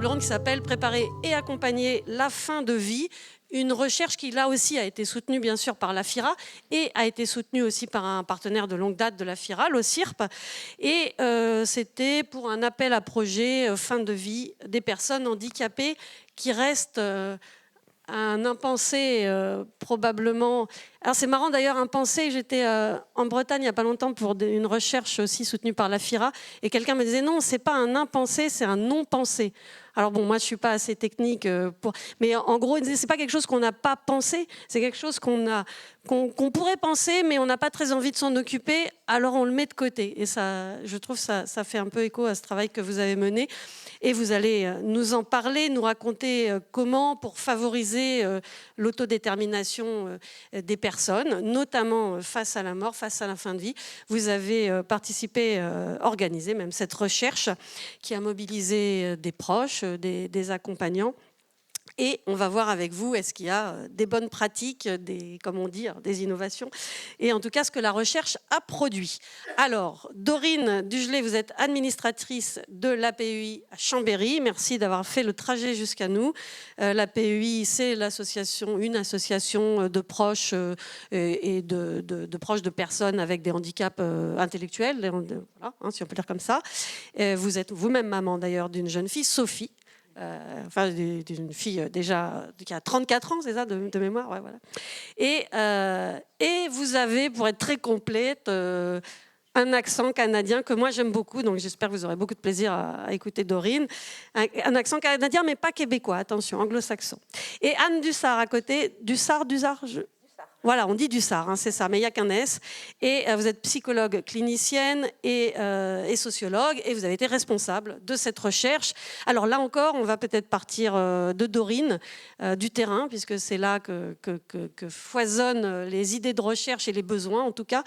table ronde qui s'appelle « Préparer et accompagner la fin de vie ». Une recherche qui, là aussi, a été soutenue, bien sûr, par la FIRA et a été soutenue aussi par un partenaire de longue date de la FIRA, l'OCIRP. Et c'était pour un appel à projet fin de vie des personnes handicapées qui restent un impensé probablement. Alors c'est marrant d'ailleurs, impensé, j'étais en Bretagne il n'y a pas longtemps pour une recherche aussi soutenue par la FIRA et quelqu'un me disait non, c'est pas un impensé, c'est un non-pensé. Alors bon, moi je suis pas assez technique mais en gros, c'est pas quelque chose qu'on n'a pas pensé, c'est quelque chose qu'on pourrait penser, mais on n'a pas très envie de s'en occuper, alors on le met de côté. Et ça, je trouve ça fait un peu écho à ce travail que vous avez mené. Et vous allez nous en parler, nous raconter comment, pour favoriser l'autodétermination des personnes, notamment face à la mort, face à la fin de vie. Vous avez participé, organisé même cette recherche qui a mobilisé des proches, des accompagnants. Et on va voir avec vous, est-ce qu'il y a des bonnes pratiques, comme on dit, des innovations, et en tout cas ce que la recherche a produit. Alors, Dorine Dugelet, vous êtes administratrice de l'APEI à Chambéry. Merci d'avoir fait le trajet jusqu'à nous. L'APEI, c'est une association de proches et de proches de personnes avec des handicaps intellectuels, voilà, si on peut dire comme ça. Vous êtes vous-même maman d'ailleurs d'une jeune fille, Sophie. D'une fille déjà qui a 34 ans, c'est ça, de mémoire, ouais, voilà. Et vous avez, pour être très complète, un accent canadien que moi j'aime beaucoup, donc j'espère que vous aurez beaucoup de plaisir à écouter Dorine. Un accent canadien, mais pas québécois, attention, anglo-saxon. Et Anne Dussard à côté, Dussard, voilà, on dit Dussard, hein, c'est ça, mais il n'y a qu'un S. Et vous êtes psychologue clinicienne et sociologue, et vous avez été responsable de cette recherche. Alors là encore, on va peut-être partir de Dorine, du terrain, puisque c'est là que foisonnent les idées de recherche et les besoins, en tout cas.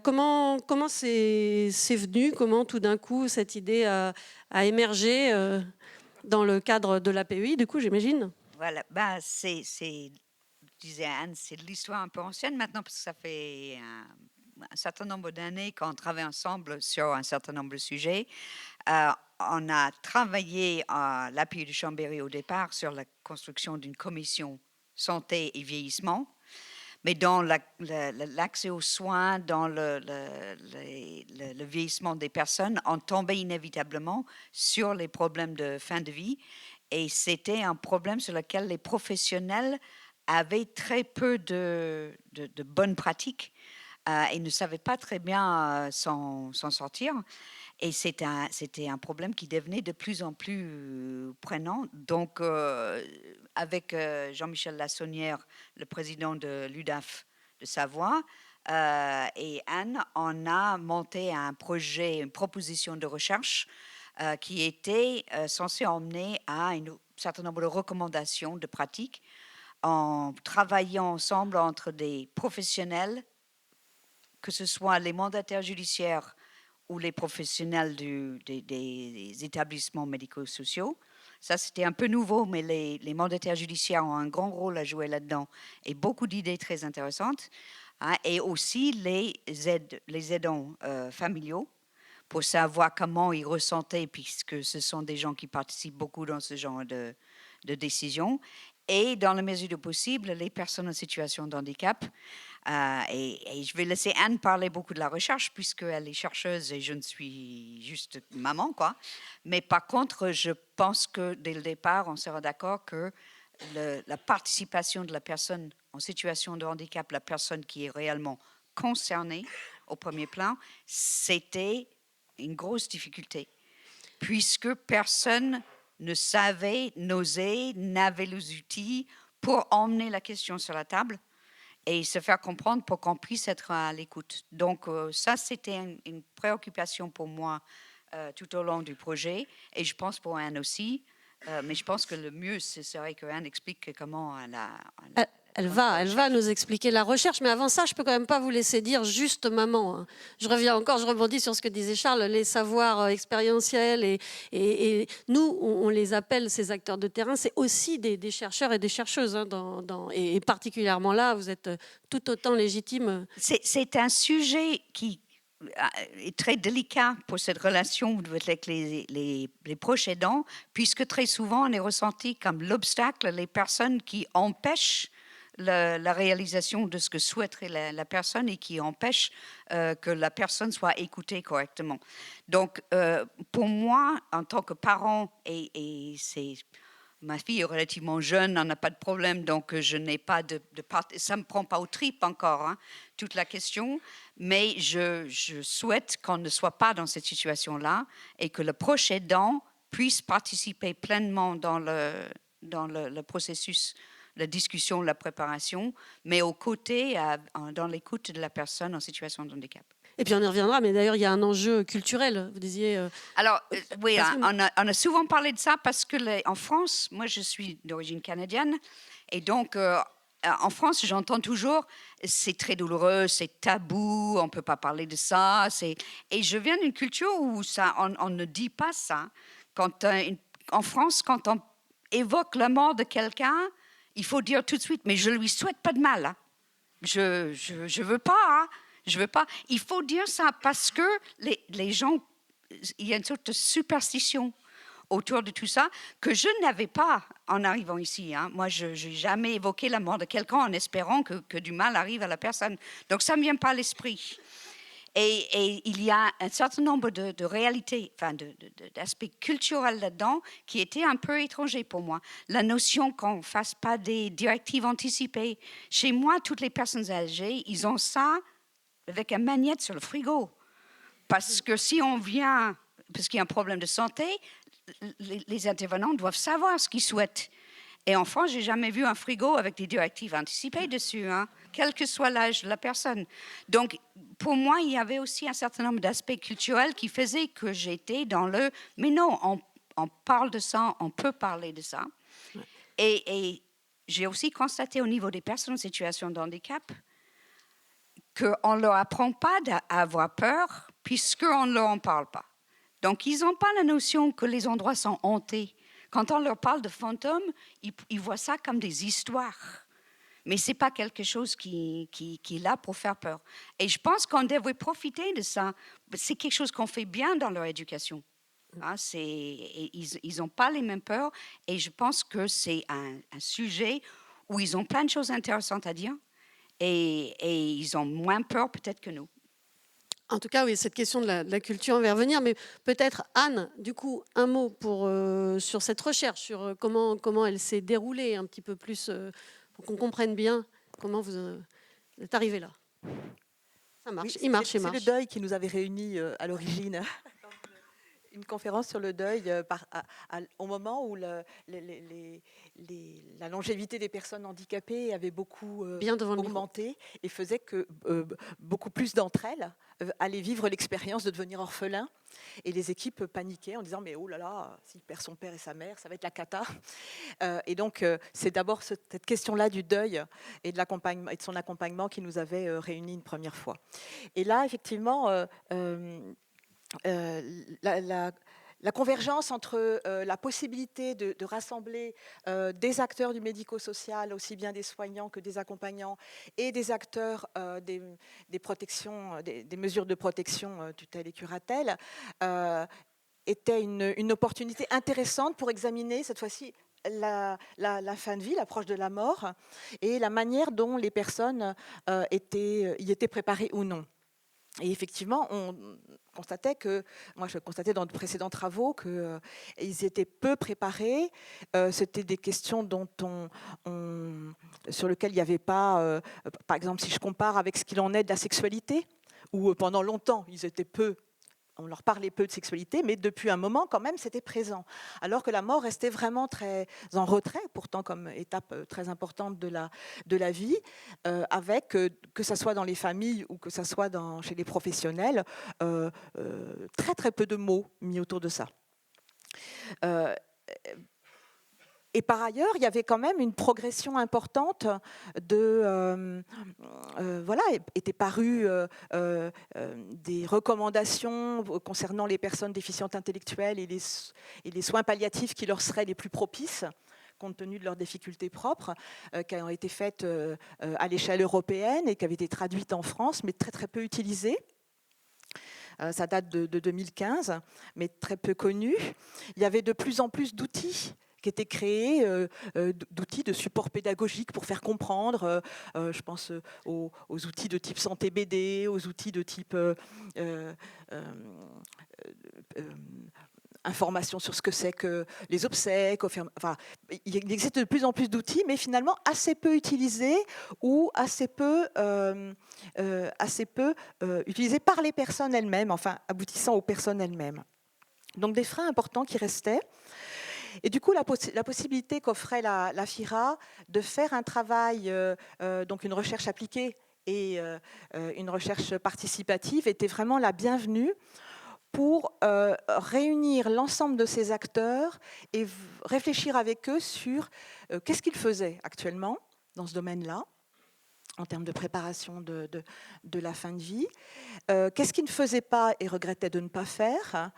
Comment c'est venu? Comment tout d'un coup cette idée a émergé dans le cadre de l'APEI, du coup, j'imagine? Voilà, disait Anne, c'est de l'histoire un peu ancienne maintenant, parce que ça fait un certain nombre d'années qu'on travaille ensemble sur un certain nombre de sujets. On a travaillé à l'APEI de Chambéry au départ sur la construction d'une commission santé et vieillissement, mais dans l'accès aux soins, dans le vieillissement des personnes, on tombait inévitablement sur les problèmes de fin de vie, et c'était un problème sur lequel les professionnels avaient très peu de bonnes pratiques et ne savaient pas très bien s'en sortir. Et c'était un problème qui devenait de plus en plus prenant. Donc, avec Jean-Michel Lassonnière, le président de l'UDAF de Savoie, et Anne, on a monté un projet, une proposition de recherche qui était censée emmener à un certain nombre de recommandations de pratiques en travaillant ensemble entre des professionnels, que ce soit les mandataires judiciaires ou les professionnels des établissements médico-sociaux. Ça, c'était un peu nouveau, mais les mandataires judiciaires ont un grand rôle à jouer là-dedans et beaucoup d'idées très intéressantes. Hein, et aussi les aidants familiaux, pour savoir comment ils ressentaient, puisque ce sont des gens qui participent beaucoup dans ce genre de décisions. Et dans la mesure du possible, les personnes en situation de handicap. Et je vais laisser Anne parler beaucoup de la recherche, puisqu'elle est chercheuse et je ne suis juste maman, quoi. Mais par contre, je pense que dès le départ, on sera d'accord que la participation de la personne en situation de handicap, la personne qui est réellement concernée au premier plan, c'était une grosse difficulté, puisque personne ne savait, n'osait, n'avait les outils pour emmener la question sur la table et se faire comprendre pour qu'on puisse être à l'écoute. Donc ça, c'était une préoccupation pour moi tout au long du projet, et je pense pour Anne aussi. Mais je pense que le mieux, ce serait que Anne explique comment Elle va nous expliquer la recherche, mais avant ça, je peux quand même pas vous laisser dire juste maman. Hein. Je rebondis sur ce que disait Charles, les savoirs expérientiels et nous, on les appelle ces acteurs de terrain, c'est aussi des chercheurs et des chercheuses, hein, et particulièrement là, vous êtes tout autant légitime. C'est un sujet qui est très délicat pour cette relation avec les proches aidants, puisque très souvent on est ressenti comme l'obstacle, les personnes qui empêchent la réalisation de ce que souhaiterait la personne et qui empêchent que la personne soit écoutée correctement. Donc, pour moi, en tant que parent, et c'est... Ma fille est relativement jeune, n'en a pas de problème, donc je n'ai pas ça ne me prend pas aux tripes encore, hein, toute la question, mais je souhaite qu'on ne soit pas dans cette situation-là et que le proche aidant puisse participer pleinement dans le processus, la discussion, la préparation, mais aux côtés, dans l'écoute de la personne en situation de handicap. Et puis on y reviendra, mais d'ailleurs il y a un enjeu culturel, vous disiez... Alors, oui, on a souvent parlé de ça parce que en France, moi je suis d'origine canadienne, et donc en France j'entends toujours c'est très douloureux, c'est tabou, on ne peut pas parler de ça. Et je viens d'une culture où on ne dit pas ça. En France, quand on évoque la mort de quelqu'un, il faut dire tout de suite, mais je ne lui souhaite pas de mal. Hein. Je veux pas. Hein. Je veux pas. Il faut dire ça parce que les gens, il y a une sorte de superstition autour de tout ça que je n'avais pas en arrivant ici. Hein. Moi, je n'ai jamais évoqué la mort de quelqu'un en espérant que du mal arrive à la personne. Donc, ça ne me vient pas à l'esprit. Et il y a un certain nombre de réalités, enfin d'aspects culturels là-dedans qui étaient un peu étrangers pour moi. La notion qu'on ne fasse pas des directives anticipées. Chez moi, toutes les personnes âgées, ils ont ça avec un magnète sur le frigo. Parce que si on vient, parce qu'il y a un problème de santé, les intervenants doivent savoir ce qu'ils souhaitent. Et en France, je n'ai jamais vu un frigo avec des directives anticipées dessus, hein, quel que soit l'âge de la personne. Donc, pour moi, il y avait aussi un certain nombre d'aspects culturels qui faisaient que j'étais dans le... Mais non, on parle de ça, on peut parler de ça. Et j'ai aussi constaté au niveau des personnes en situation de handicap qu'on ne leur apprend pas à avoir peur puisqu'on ne leur en parle pas. Donc, ils n'ont pas la notion que les endroits sont hantés. Quand on leur parle de fantômes, ils voient ça comme des histoires. Mais ce n'est pas quelque chose qui est là pour faire peur. Et je pense qu'on devrait profiter de ça. C'est quelque chose qu'on fait bien dans leur éducation. Hein, ils n'ont pas les mêmes peurs. Et je pense que c'est un sujet où ils ont plein de choses intéressantes à dire. Et ils ont moins peur peut-être que nous. En tout cas, oui, cette question de la culture, on va y revenir, mais peut-être, Anne, du coup, un mot sur cette recherche, sur comment elle s'est déroulée un petit peu plus, pour qu'on comprenne bien comment vous êtes arrivé là. Ça marche, oui, il marche. C'est le deuil qui nous avait réunis à l'origine. Une conférence sur le deuil au moment où la longévité des personnes handicapées avait beaucoup augmenté et faisait que beaucoup plus d'entre elles allaient vivre l'expérience de devenir orphelins. Et les équipes paniquaient en disant « mais oh là là, s'il perd son père et sa mère, ça va être la cata ». Et donc, c'est d'abord cette question-là du deuil et de son accompagnement qui nous avait réunis une première fois. Et là, effectivement... la convergence entre la possibilité de rassembler des acteurs du médico-social, aussi bien des soignants que des accompagnants, et des acteurs des protections, des mesures de protection, tutelle et curatelle, était une opportunité intéressante pour examiner cette fois-ci la fin de vie, l'approche de la mort, et la manière dont les personnes y étaient préparées ou non. Et effectivement, moi je constatais dans de précédents travaux qu'ils étaient peu préparés. C'était des questions sur lesquelles il n'y avait pas, par exemple, si je compare avec ce qu'il en est de la sexualité, où pendant longtemps on leur parlait peu de sexualité, mais depuis un moment, quand même, c'était présent. Alors que la mort restait vraiment très en retrait, pourtant comme étape très importante de la vie, avec, que ce soit dans les familles ou que ce soit chez les professionnels, très très peu de mots mis autour de ça. Et par ailleurs, il y avait quand même une progression importante étaient parues des recommandations concernant les personnes déficientes intellectuelles et les soins palliatifs qui leur seraient les plus propices, compte tenu de leurs difficultés propres, qui ont été faites à l'échelle européenne et qui avaient été traduites en France, mais très très peu utilisées. Ça date de 2015, mais très peu connu. Il y avait de plus en plus d'outils qui étaient créés, d'outils de support pédagogique pour faire comprendre. Je pense aux outils de type santé BD, aux outils de type information sur ce que c'est que les obsèques. Enfin, il existe de plus en plus d'outils, mais finalement assez peu utilisés ou assez peu utilisés par les personnes elles-mêmes, enfin aboutissant aux personnes elles-mêmes. Donc des freins importants qui restaient. Et du coup, la possibilité qu'offrait la FIRA de faire un travail, donc une recherche appliquée et une recherche participative était vraiment la bienvenue pour réunir l'ensemble de ces acteurs et réfléchir avec eux sur qu'est-ce qu'ils faisaient actuellement dans ce domaine-là, en termes de préparation de la fin de vie, qu'est-ce qu'ils ne faisaient pas et regrettaient de ne pas faire,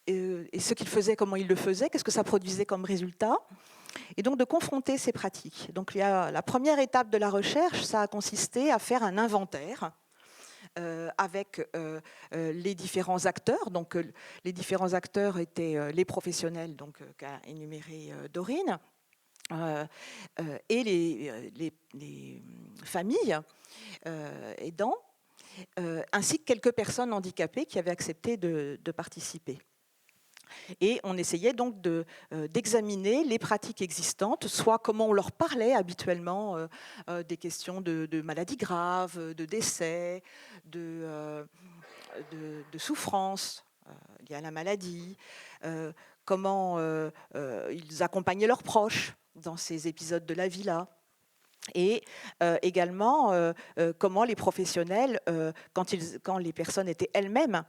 et ce qu'ils faisaient, comment ils le faisaient, qu'est-ce que ça produisait comme résultat, et donc de confronter ces pratiques. Donc il y a la première étape de la recherche, ça a consisté à faire un inventaire avec les différents acteurs. Donc les différents acteurs étaient les professionnels, donc qu'a énuméré Dorine, et les familles aidants, ainsi que quelques personnes handicapées qui avaient accepté de participer. Et on essayait donc d'examiner les pratiques existantes, soit comment on leur parlait habituellement des questions de maladies graves, de décès, de souffrance liées à la maladie, comment ils accompagnaient leurs proches dans ces épisodes de la vie-là. Et également comment les professionnels, quand les personnes étaient elles-mêmes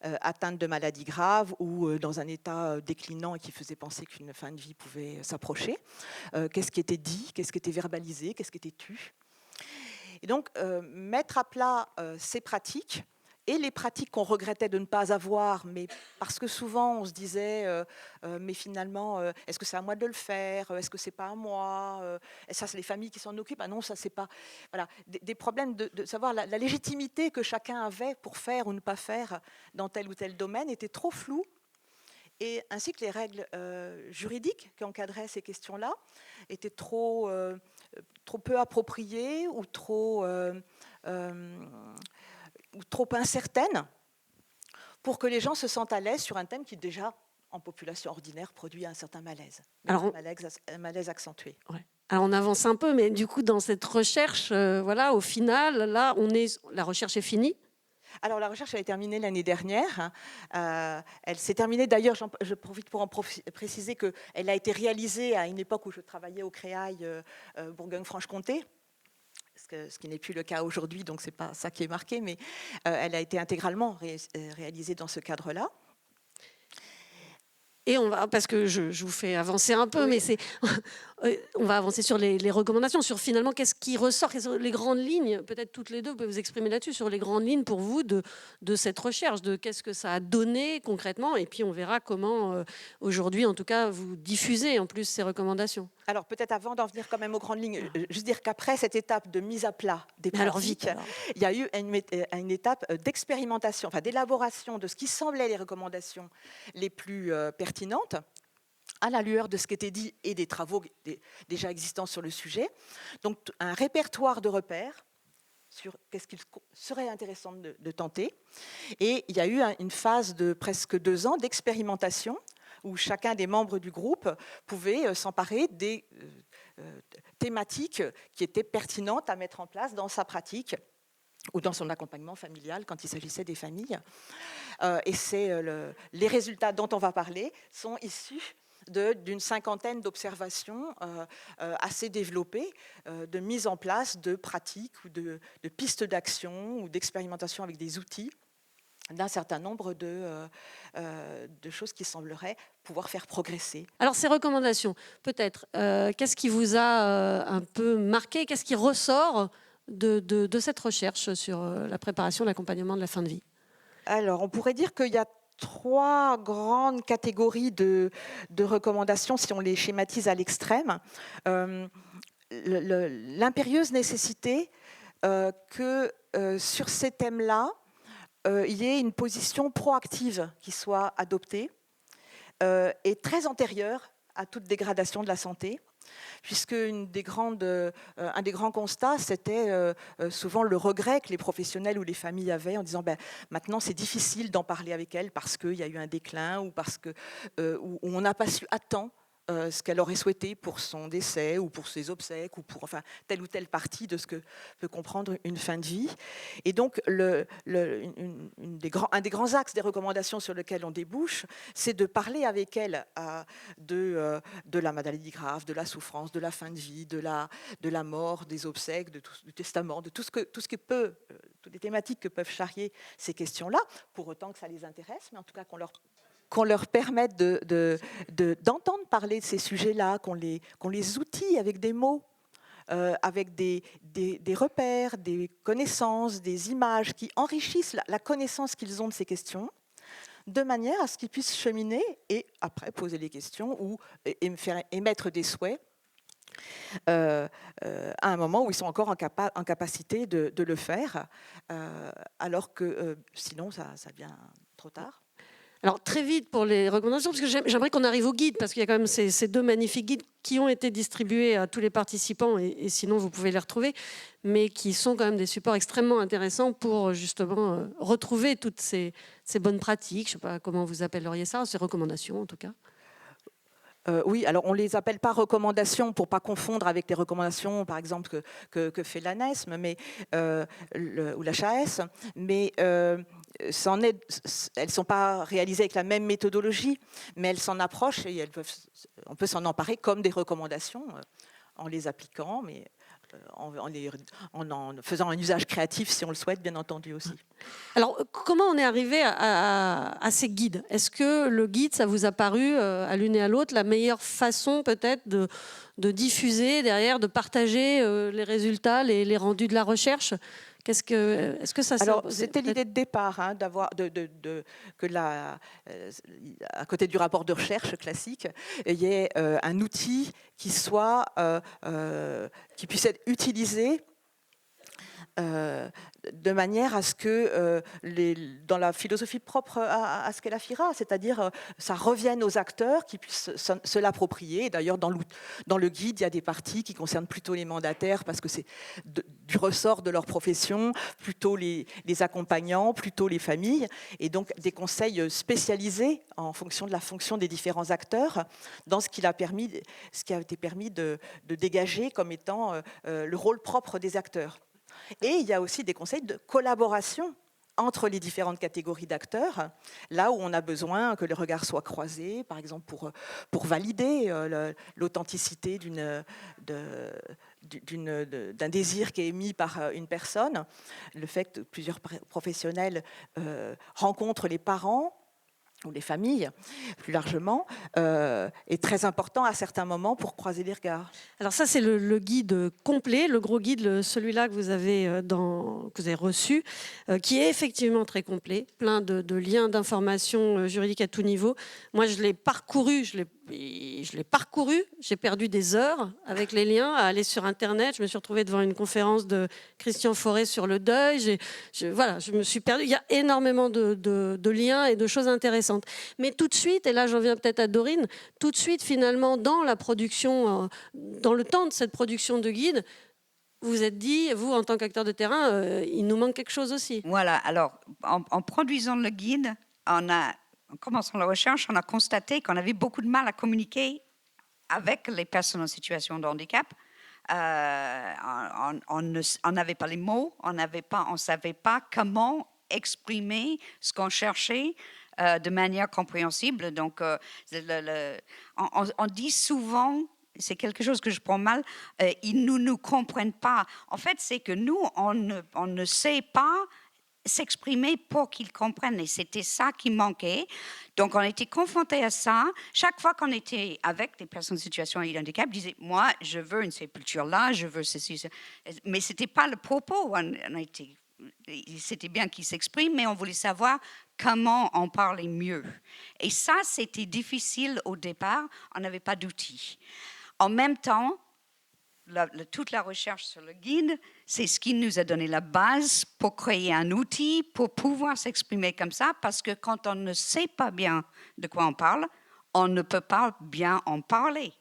atteintes de maladies graves ou dans un état déclinant et qui faisait penser qu'une fin de vie pouvait s'approcher, qu'est-ce qui était dit, qu'est-ce qui était verbalisé, qu'est-ce qui était tu. Et donc mettre à plat ces pratiques et les pratiques qu'on regrettait de ne pas avoir, mais parce que souvent on se disait mais finalement est-ce que c'est à moi de le faire, est-ce que c'est pas à moi, et ça c'est les familles qui s'en occupent, ah non ça c'est pas, voilà, des problèmes de savoir la légitimité que chacun avait pour faire ou ne pas faire dans tel ou tel domaine était trop floue, et ainsi que les règles juridiques qui encadraient ces questions-là étaient trop peu appropriées ou trop incertaine pour que les gens se sentent à l'aise sur un thème qui déjà, en population ordinaire, produit un certain malaise. Un malaise accentué. Ouais. Alors on avance un peu, mais du coup, dans cette recherche, voilà, au final, là, la recherche est finie. Alors la recherche elle est terminée l'année dernière. Elle s'est terminée, d'ailleurs, je profite pour en préciser qu'elle a été réalisée à une époque où je travaillais au Créail Bourgogne-Franche-Comté. Ce qui n'est plus le cas aujourd'hui, donc ce n'est pas ça qui est marqué, mais elle a été intégralement réalisée dans ce cadre-là. Et on va, parce que je vous fais avancer un peu, oui. Mais on va avancer sur les recommandations, sur finalement qu'est-ce qui ressort, les grandes lignes, peut-être toutes les deux, vous pouvez vous exprimer là-dessus, sur les grandes lignes pour vous de cette recherche, de qu'est-ce que ça a donné concrètement, et puis on verra comment aujourd'hui, en tout cas, vous diffusez en plus ces recommandations. Alors peut-être avant d'en venir quand même aux grandes lignes, juste dire qu'après cette étape de mise à plat des pratiques, il y a eu une étape d'expérimentation, enfin d'élaboration de ce qui semblait les recommandations les plus pertinentes, à la lueur de ce qui était dit et des travaux déjà existants sur le sujet. Donc un répertoire de repères sur qu'est-ce qu'il serait intéressant de tenter. Et il y a eu une phase de presque 2 ans d'expérimentation où chacun des membres du groupe pouvait s'emparer des thématiques qui étaient pertinentes à mettre en place dans sa pratique ou dans son accompagnement familial quand il s'agissait des familles. Et les résultats dont on va parler sont issus d'une 50aine d'observations assez développées, de mise en place de pratiques ou de pistes d'action ou d'expérimentation avec des outils, d'un certain nombre de choses qui sembleraient pouvoir faire progresser. Alors ces recommandations, peut-être, qu'est-ce qui vous a un peu marqué, qu'est-ce qui ressort de cette recherche sur la préparation, l'accompagnement de la fin de vie? Alors on pourrait dire qu'il y a 3 grandes catégories de recommandations si on les schématise à l'extrême. L'impérieuse nécessité que sur ces thèmes-là, il y ait une position proactive qui soit adoptée et très antérieure à toute dégradation de la santé, puisque un des grands constats, c'était souvent le regret que les professionnels ou les familles avaient en disant maintenant c'est difficile d'en parler avec elle parce qu'il y a eu un déclin ou parce que ou on n'a pas su à temps ce qu'elle aurait souhaité pour son décès ou pour ses obsèques ou pour telle ou telle partie de ce que peut comprendre une fin de vie. Et donc, un des grands axes des recommandations sur lesquels on débouche, c'est de parler avec elle de la maladie grave, de la souffrance, de la fin de vie, de la mort, des obsèques, du testament, de toutes les thématiques que peuvent charrier ces questions-là, pour autant que ça les intéresse, mais en tout cas qu'on leur permette d'entendre parler de ces sujets-là, qu'on les outille avec des mots, avec des repères, des connaissances, des images qui enrichissent la connaissance qu'ils ont de ces questions, de manière à ce qu'ils puissent cheminer et après poser les questions ou faire émettre des souhaits à un moment où ils sont encore en capacité de le faire, alors que sinon ça devient trop tard. Alors très vite pour les recommandations, parce que j'aimerais qu'on arrive au guide, parce qu'il y a quand même ces 2 magnifiques guides qui ont été distribués à tous les participants, et sinon vous pouvez les retrouver, mais qui sont quand même des supports extrêmement intéressants pour justement retrouver toutes ces bonnes pratiques. Je ne sais pas comment vous appelleriez ça, ces recommandations en tout cas. Oui, alors on ne les appelle pas recommandations pour ne pas confondre avec les recommandations, par exemple, que fait l'ANESM ou la CHAES, mais elles ne sont pas réalisées avec la même méthodologie, mais elles s'en approchent et on peut s'en emparer comme des recommandations en les appliquant, mais en faisant un usage créatif si on le souhaite, bien entendu aussi. Alors, comment on est arrivé à ces guides ? Est-ce que le guide, ça vous a paru, à l'une et à l'autre, la meilleure façon peut-être de diffuser derrière, de partager les résultats, les rendus de la recherche ? Est-ce que ça... Alors, c'était l'idée de départ, d'avoir à côté du rapport de recherche classique, il y ait un outil qui puisse être utilisé de manière à ce que, dans la philosophie propre à ce qu'est la FIRA, c'est-à-dire ça revienne aux acteurs qui puissent se l'approprier. D'ailleurs, dans le guide, il y a des parties qui concernent plutôt les mandataires parce que c'est du ressort de leur profession, plutôt les accompagnants, plutôt les familles, et donc des conseils spécialisés en fonction de la fonction des différents acteurs dans ce qui a été permis de dégager comme étant le rôle propre des acteurs. Et il y a aussi des conseils de collaboration entre les différentes catégories d'acteurs, là où on a besoin que les regards soient croisés, par exemple pour valider l'authenticité d'un désir qui est émis par une personne, le fait que plusieurs professionnels rencontrent les parents ou les familles, plus largement, est très important à certains moments pour croiser les regards. Alors ça, c'est le guide complet, le gros guide, celui-là que vous avez reçu, qui est effectivement très complet, plein de liens d'informations juridiques à tout niveau. Moi, je l'ai parcouru, j'ai perdu des heures avec les liens à aller sur Internet. Je me suis retrouvée devant une conférence de Christian Fauré sur le deuil. Je me suis perdue. Il y a énormément de liens et de choses intéressantes. Mais tout de suite, et là j'en viens peut-être à Dorine, tout de suite finalement dans la production, dans le temps de cette production de guide, vous vous êtes dit, vous en tant qu'acteur de terrain, il nous manque quelque chose aussi. Voilà, alors en produisant le guide, en commençant la recherche, on a constaté qu'on avait beaucoup de mal à communiquer avec les personnes en situation de handicap. On n'avait pas les mots, on ne savait pas comment exprimer ce qu'on cherchait de manière compréhensible. Donc, on dit souvent, c'est quelque chose que je prends mal, ils ne nous comprennent pas. En fait, c'est que nous, on ne sait pas s'exprimer pour qu'ils comprennent. Et c'était ça qui manquait. Donc, on était confrontés à ça. Chaque fois qu'on était avec des personnes en situation de handicap, ils disaient, moi, je veux une sépulture là, je veux ceci. Mais ce n'était pas le propos. C'était bien qu'ils s'expriment, mais on voulait savoir comment on parlait mieux. Et ça, c'était difficile au départ. On n'avait pas d'outils. En même temps, toute la recherche sur le guide, c'est ce qui nous a donné la base pour créer un outil pour pouvoir s'exprimer comme ça, parce que quand on ne sait pas bien de quoi on parle, on ne peut pas bien en parler.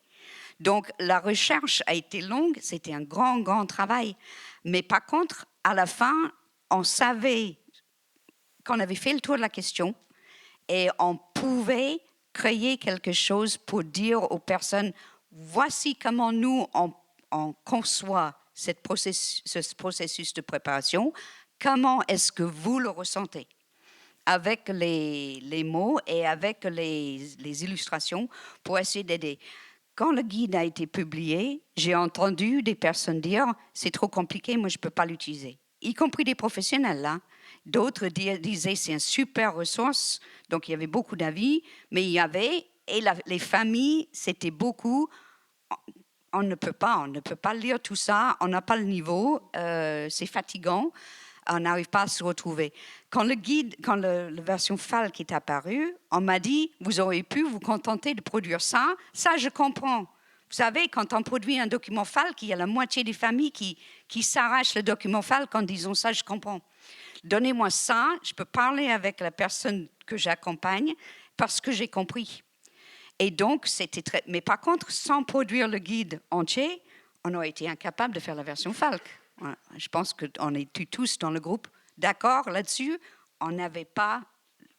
Donc, la recherche a été longue, c'était un grand, grand travail. Mais par contre, à la fin, on savait qu'on avait fait le tour de la question et on pouvait créer quelque chose pour dire aux personnes, voici comment nous, on conçoit ce processus de préparation, comment est-ce que vous le ressentez, avec les mots et avec les illustrations pour essayer d'aider. Quand le guide a été publié, j'ai entendu des personnes dire « c'est trop compliqué, moi je ne peux pas l'utiliser », y compris des professionnels là. D'autres disaient « c'est une super ressource », donc il y avait beaucoup d'avis, mais il y avait, et les familles, c'était beaucoup, on ne peut pas lire tout ça, on n'a pas le niveau, c'est fatigant, on n'arrive pas à se retrouver. Quand la version Falk est apparue, on m'a dit, vous auriez pu vous contenter de produire ça, ça je comprends. Vous savez, quand on produit un document Falk, il y a la moitié des familles qui s'arrachent le document Falk en disant ça, je comprends. Donnez-moi ça, je peux parler avec la personne que j'accompagne parce que j'ai compris. Et donc, c'était très... Mais par contre, sans produire le guide entier, on aurait été incapable de faire la version Falk. Voilà. Je pense qu'on est tous dans le groupe d'accord là-dessus. On n'avait pas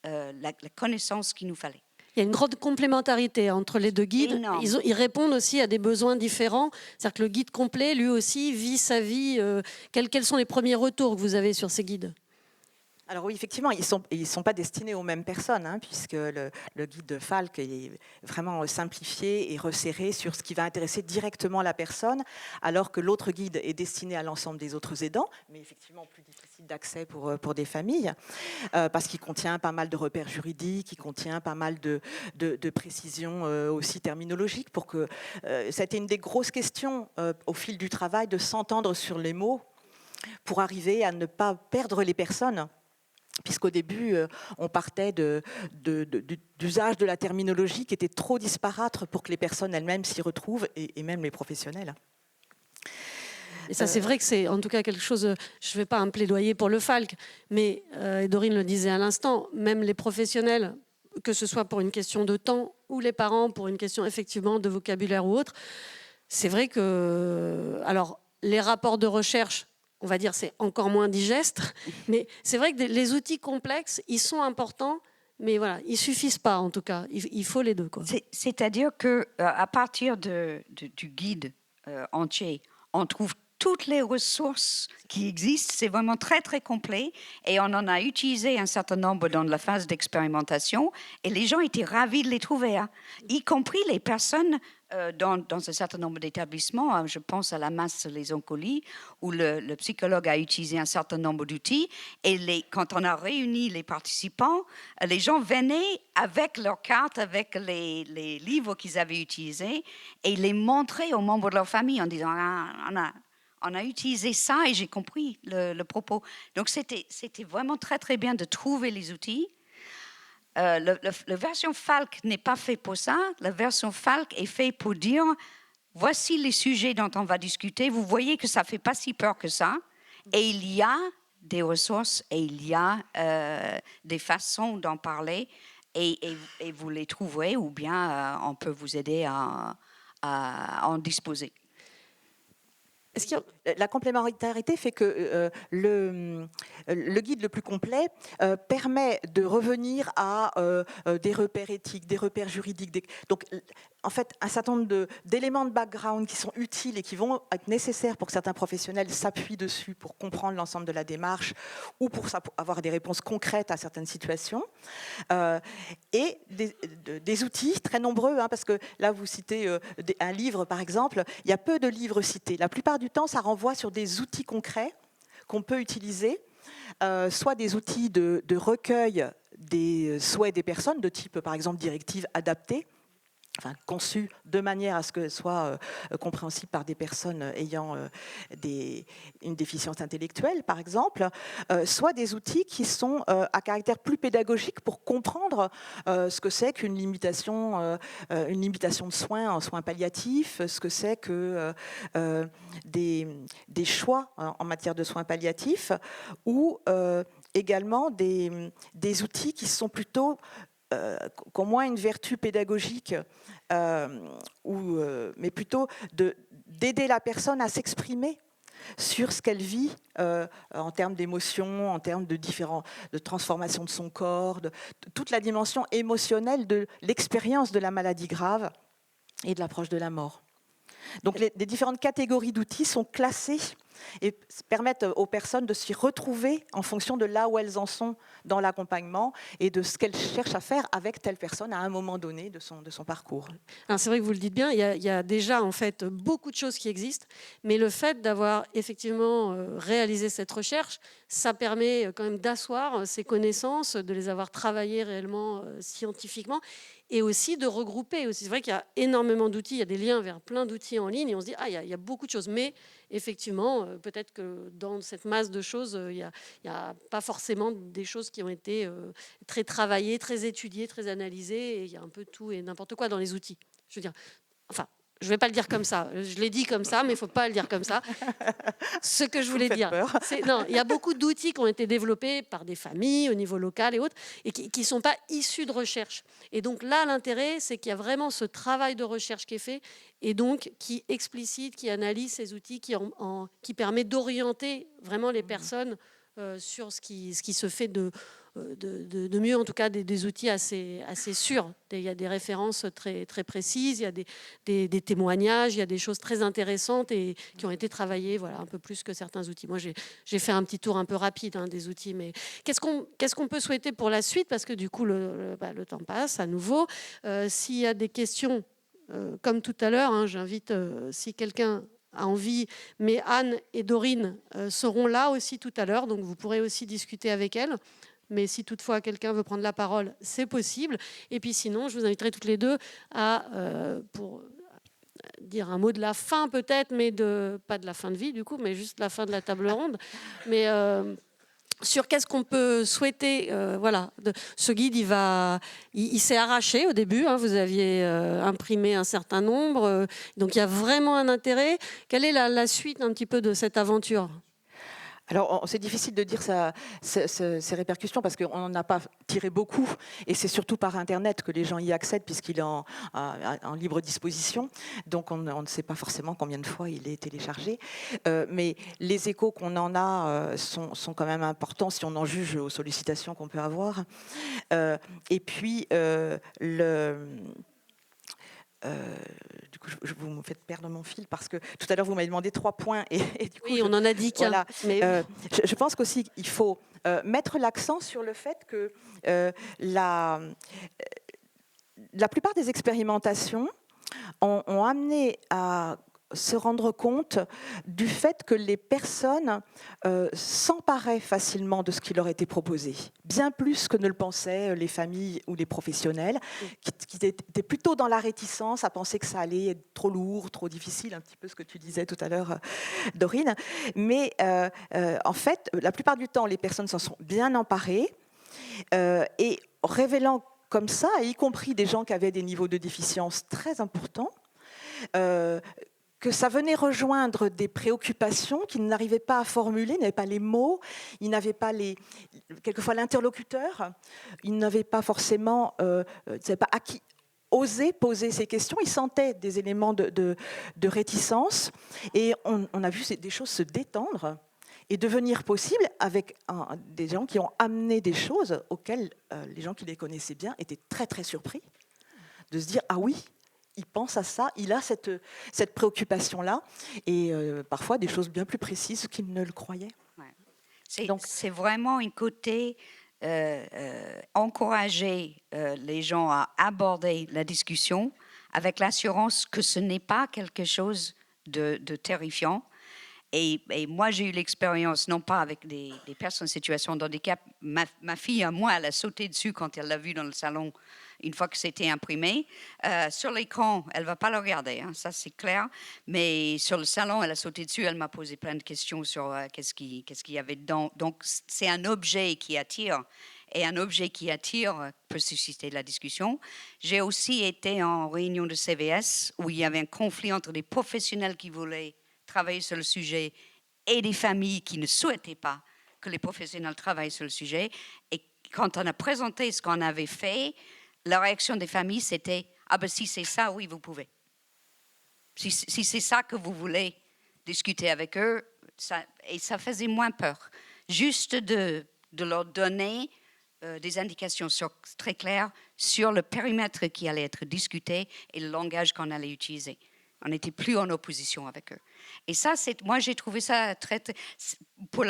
la connaissance qu'il nous fallait. Il y a une grande complémentarité entre les deux guides. Ils répondent aussi à des besoins différents. C'est-à-dire que le guide complet, lui aussi, vit sa vie. Quels sont les premiers retours que vous avez sur ces guides ? Alors oui, effectivement, ils sont pas destinés aux mêmes personnes, hein, puisque le guide de Falk est vraiment simplifié et resserré sur ce qui va intéresser directement la personne, alors que l'autre guide est destiné à l'ensemble des autres aidants, mais effectivement plus difficile d'accès pour des familles, parce qu'il contient pas mal de repères juridiques, il contient pas mal de précisions aussi terminologiques, pour que ça a été une des grosses questions au fil du travail, de s'entendre sur les mots pour arriver à ne pas perdre les personnes. Puisqu'au début, on partait d'usage de la terminologie qui était trop disparate pour que les personnes elles-mêmes s'y retrouvent, et même les professionnels. Et ça, c'est vrai que c'est en tout cas quelque chose, je ne vais pas un plaidoyer pour le Falk, mais Dorine le disait à l'instant, même les professionnels, que ce soit pour une question de temps, ou les parents pour une question effectivement de vocabulaire ou autre, c'est vrai que... Alors, les rapports de recherche, on va dire, c'est encore moins digeste, mais c'est vrai que les outils complexes, ils sont importants, mais voilà, ils suffisent pas en tout cas. Il faut les deux, quoi. C'est-à-dire que à partir du guide entier, on trouve toutes les ressources qui existent. C'est vraiment très très complet, et on en a utilisé un certain nombre dans la phase d'expérimentation, et les gens étaient ravis de les trouver, hein, y compris les personnes dans un certain nombre d'établissements. Je pense à la masse les oncolies, où le psychologue a utilisé un certain nombre d'outils, et quand on a réuni les participants, les gens venaient avec leurs cartes, avec les livres qu'ils avaient utilisés, et les montraient aux membres de leur famille en disant on a utilisé ça et j'ai compris le propos. Donc, c'était vraiment très, très bien de trouver les outils. La version Falk n'est pas fait pour ça. La version Falk est faite pour dire, voici les sujets dont on va discuter. Vous voyez que ça ne fait pas si peur que ça. Et il y a des ressources et il y a des façons d'en parler. Et vous les trouverez, ou bien on peut vous aider à en disposer. La complémentarité fait que le guide le plus complet permet de revenir à des repères éthiques, des repères juridiques. Donc, en fait, un certain nombre d'éléments de background qui sont utiles et qui vont être nécessaires pour que certains professionnels s'appuient dessus pour comprendre l'ensemble de la démarche, ou pour avoir des réponses concrètes à certaines situations. Et des outils très nombreux, hein, parce que là, vous citez un livre, par exemple. Il y a peu de livres cités. La plupart du temps, ça renvoie sur des outils concrets qu'on peut utiliser, soit des outils de recueil des souhaits des personnes, de type, par exemple, directive adaptée, conçues de manière à ce qu'elles soient compréhensibles par des personnes ayant une déficience intellectuelle, par exemple, soit des outils qui sont à caractère plus pédagogique pour comprendre ce que c'est qu'une limitation de soins en soins palliatifs, ce que c'est que des choix en matière de soins palliatifs, ou également des outils qui sont plutôt qu'au moins une vertu pédagogique, mais plutôt d'aider la personne à s'exprimer sur ce qu'elle vit en termes d'émotions, en termes de transformation de son corps, de toute la dimension émotionnelle de l'expérience de la maladie grave et de l'approche de la mort. Donc les différentes catégories d'outils sont classées et permettent aux personnes de s'y retrouver en fonction de là où elles en sont dans l'accompagnement et de ce qu'elles cherchent à faire avec telle personne à un moment donné de son parcours. Alors c'est vrai que vous le dites bien, il y a déjà en fait beaucoup de choses qui existent, mais le fait d'avoir effectivement réalisé cette recherche, ça permet quand même d'asseoir ces connaissances, de les avoir travaillées réellement scientifiquement, et aussi de regrouper. C'est vrai qu'il y a énormément d'outils, il y a des liens vers plein d'outils en ligne, et on se dit, il y a beaucoup de choses, mais effectivement, peut-être que dans cette masse de choses, il n'y a pas forcément des choses qui ont été très travaillées, très étudiées, très analysées, et il y a un peu tout et n'importe quoi dans les outils. Je veux dire, enfin, je ne vais pas le dire comme ça. Je l'ai dit comme ça, mais il ne faut pas le dire comme ça. Ce que je voulais dire, non, il y a beaucoup d'outils qui ont été développés par des familles au niveau local et autres, et qui ne sont pas issus de recherche. Et donc là, l'intérêt, c'est qu'il y a vraiment ce travail de recherche qui est fait, et donc qui explicite, qui analyse ces outils, qui permet d'orienter vraiment les personnes sur ce qui se fait de mieux, en tout cas des outils assez sûrs. Il y a des références très, très précises, il y a des témoignages, il y a des choses très intéressantes et qui ont été travaillées un peu plus que certains outils. Moi, j'ai fait un petit tour un peu rapide des outils, mais qu'est-ce qu'on peut souhaiter pour la suite? Parce que du coup, le temps passe à nouveau. S'il y a des questions, comme tout à l'heure, j'invite, si quelqu'un a envie, mais Anne et Dorine seront là aussi tout à l'heure, donc vous pourrez aussi discuter avec elles. Mais si toutefois quelqu'un veut prendre la parole, c'est possible. Et puis sinon, je vous inviterai toutes les deux pour dire un mot de la fin peut-être, mais pas de la fin de vie du coup, mais juste la fin de la table ronde. Mais sur qu'est-ce qu'on peut souhaiter, ce guide, il s'est arraché au début. Vous aviez imprimé un certain nombre, donc il y a vraiment un intérêt. Quelle est la suite un petit peu de cette aventure ? Alors, c'est difficile de dire ces répercussions parce qu'on n'en a pas tiré beaucoup et c'est surtout par Internet que les gens y accèdent puisqu'il est en libre disposition. Donc, on ne sait pas forcément combien de fois il est téléchargé. Mais les échos qu'on en a sont quand même importants si on en juge aux sollicitations qu'on peut avoir. Et puis, du coup, vous me faites perdre mon fil parce que tout à l'heure, vous m'avez demandé 3 points. Et du coup, oui, on en a dit qu'un. Voilà. Mais... je pense qu'aussi, il faut mettre l'accent sur le fait que la plupart des expérimentations ont amené à se rendre compte du fait que les personnes s'emparaient facilement de ce qui leur était proposé, bien plus que ne le pensaient les familles ou les professionnels, qui étaient plutôt dans la réticence à penser que ça allait être trop lourd, trop difficile, un petit peu ce que tu disais tout à l'heure, Dorine. Mais en fait, la plupart du temps, les personnes s'en sont bien emparées et révélant comme ça, y compris des gens qui avaient des niveaux de déficience très importants, que ça venait rejoindre des préoccupations qu'ils n'arrivaient pas à formuler, n'avaient pas les mots, ils n'avaient pas quelquefois l'interlocuteur, ils n'avaient pas forcément, ils ne savaient pas à qui oser poser ces questions, ils sentaient des éléments de réticence et on a vu des choses se détendre et devenir possible avec des gens qui ont amené des choses auxquelles les gens qui les connaissaient bien étaient très très surpris de se dire « Ah oui !» il pense à ça, il a cette préoccupation-là, et parfois des choses bien plus précises qu'il ne le croyait. Ouais. C'est vraiment un côté encourager les gens à aborder la discussion avec l'assurance que ce n'est pas quelque chose de terrifiant Et moi, j'ai eu l'expérience, non pas avec des personnes en situation de handicap. Ma fille, à moi, elle a sauté dessus quand elle l'a vu dans le salon, une fois que c'était imprimé. Sur l'écran, elle ne va pas le regarder, hein, ça c'est clair. Mais sur le salon, elle a sauté dessus, elle m'a posé plein de questions sur qu'est-ce qu'il y avait dedans. Donc, c'est un objet qui attire. Et un objet qui attire peut susciter de la discussion. J'ai aussi été en réunion de CVS où il y avait un conflit entre des professionnels qui voulaient travailler sur le sujet et des familles qui ne souhaitaient pas que les professionnels travaillent sur le sujet. Et quand on a présenté ce qu'on avait fait, la réaction des familles, c'était « Ah ben si c'est ça, oui, vous pouvez. Si c'est ça que vous voulez discuter avec eux, et ça faisait moins peur. Juste de leur donner des indications très claires sur le périmètre qui allait être discuté et le langage qu'on allait utiliser. On n'était plus en opposition avec eux. Et ça, moi, j'ai trouvé ça pour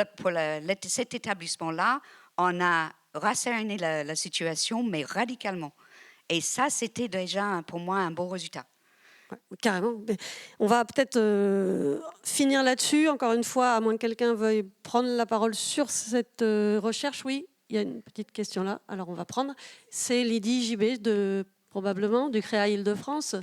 cet établissement-là, on a rasséréné la situation, mais radicalement. Et ça, c'était déjà, pour moi, un bon résultat. Ouais, carrément. On va peut-être finir là-dessus. Encore une fois, à moins que quelqu'un veuille prendre la parole sur cette recherche. Oui, il y a une petite question là. Alors, on va prendre. C'est Lydie Gibet, probablement, du CREA Île-de-France.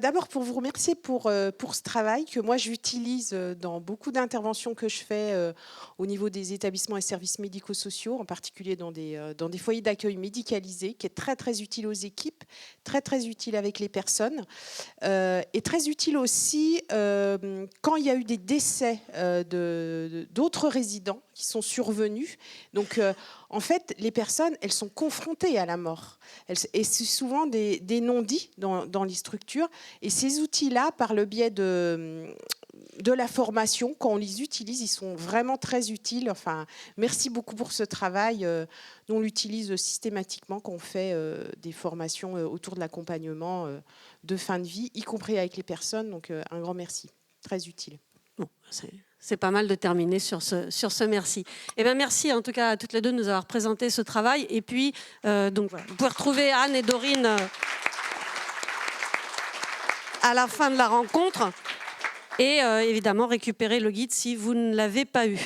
D'abord, pour vous remercier pour ce travail que moi j'utilise dans beaucoup d'interventions que je fais au niveau des établissements et services médico-sociaux, en particulier dans des foyers d'accueil médicalisés, qui est très très utile aux équipes, très très utile avec les personnes, et très utile aussi quand il y a eu des décès d'autres résidents qui sont survenus. Donc, en fait, les personnes, elles sont confrontées à la mort. Et c'est souvent des non-dits dans les structures. Et ces outils-là, par le biais de la formation, quand on les utilise, ils sont vraiment très utiles. Enfin, merci beaucoup pour ce travail. On l'utilise systématiquement quand on fait des formations autour de l'accompagnement de fin de vie, y compris avec les personnes. Donc, un grand merci. Très utile. Bon, c'est pas mal de terminer sur ce merci. Eh bien, merci en tout cas à toutes les deux de nous avoir présenté ce travail. Et puis, donc voilà, vous pouvez retrouver Anne et Dorine à la fin de la rencontre et évidemment récupérer le guide si vous ne l'avez pas eu.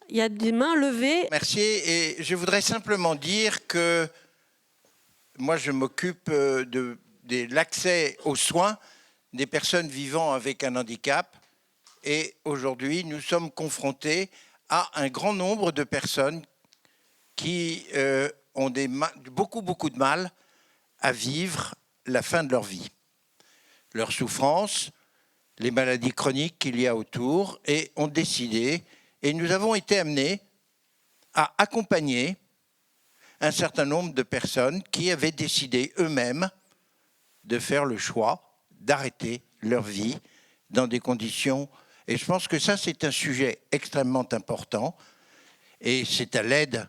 Il y a des mains levées. Merci. Et je voudrais simplement dire que moi, je m'occupe de l'accès aux soins des personnes vivant avec un handicap. Et aujourd'hui, nous sommes confrontés à un grand nombre de personnes qui ont beaucoup de mal à vivre la fin de leur vie. Leur souffrance, les maladies chroniques qu'il y a autour, et ont décidé, et nous avons été amenés à accompagner un certain nombre de personnes qui avaient décidé eux-mêmes de faire le choix d'arrêter leur vie dans des conditions. Et je pense que ça, c'est un sujet extrêmement important. Et c'est à l'aide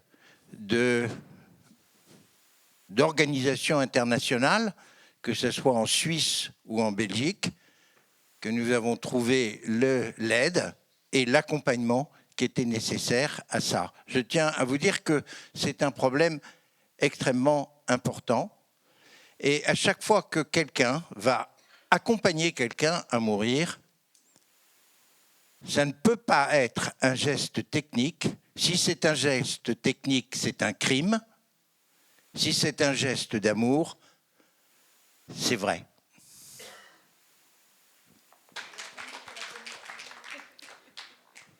d'organisations internationales, que ce soit en Suisse ou en Belgique, que nous avons trouvé l'aide et l'accompagnement qui étaient nécessaires à ça. Je tiens à vous dire que c'est un problème extrêmement important. Et à chaque fois que quelqu'un va accompagner quelqu'un à mourir, ça ne peut pas être un geste technique. Si c'est un geste technique, c'est un crime. Si c'est un geste d'amour, c'est vrai.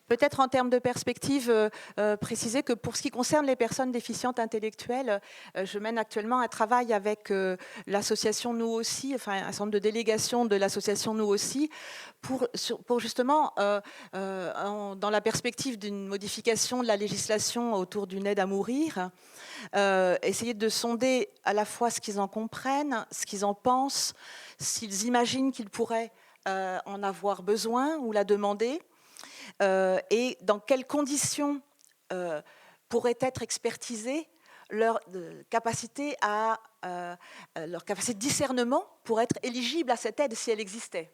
Peut-être en termes de perspective, préciser que pour ce qui concerne les personnes déficientes intellectuelles, je mène actuellement un travail avec l'association Nous aussi, enfin un centre de délégation de l'association Nous aussi, pour justement, dans la perspective d'une modification de la législation autour d'une aide à mourir, essayer de sonder à la fois ce qu'ils en comprennent, ce qu'ils en pensent, s'ils imaginent qu'ils pourraient en avoir besoin ou la demander. Et dans quelles conditions pourrait être expertisée leur capacité de discernement pour être éligible à cette aide si elle existait.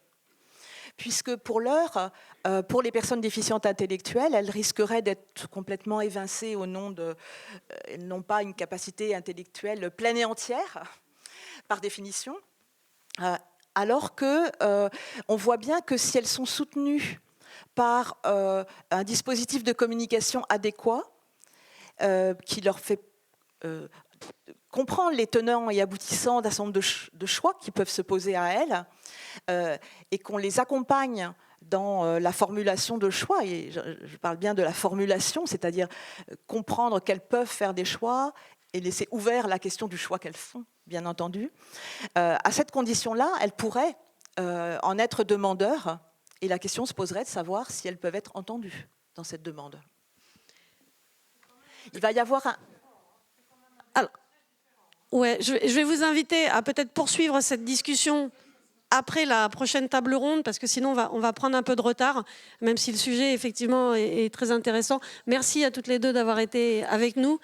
Puisque pour l'heure, pour les personnes déficientes intellectuelles, elles risqueraient d'être complètement évincées au nom elles n'ont pas une capacité intellectuelle pleine et entière, par définition, alors qu'on voit bien que si elles sont soutenues par un dispositif de communication adéquat qui leur fait comprendre les tenants et aboutissants d'un certain nombre de choix qui peuvent se poser à elles et qu'on les accompagne dans la formulation de choix. Et je parle bien de la formulation, c'est-à-dire comprendre qu'elles peuvent faire des choix et laisser ouvert la question du choix qu'elles font, bien entendu. À cette condition-là, elles pourraient en être demandeurs et la question se poserait de savoir si elles peuvent être entendues dans cette demande. Il va y avoir un... Alors, ouais, je vais vous inviter à peut-être poursuivre cette discussion après la prochaine table ronde, parce que sinon on va prendre un peu de retard, même si le sujet effectivement est très intéressant. Merci à toutes les deux d'avoir été avec nous.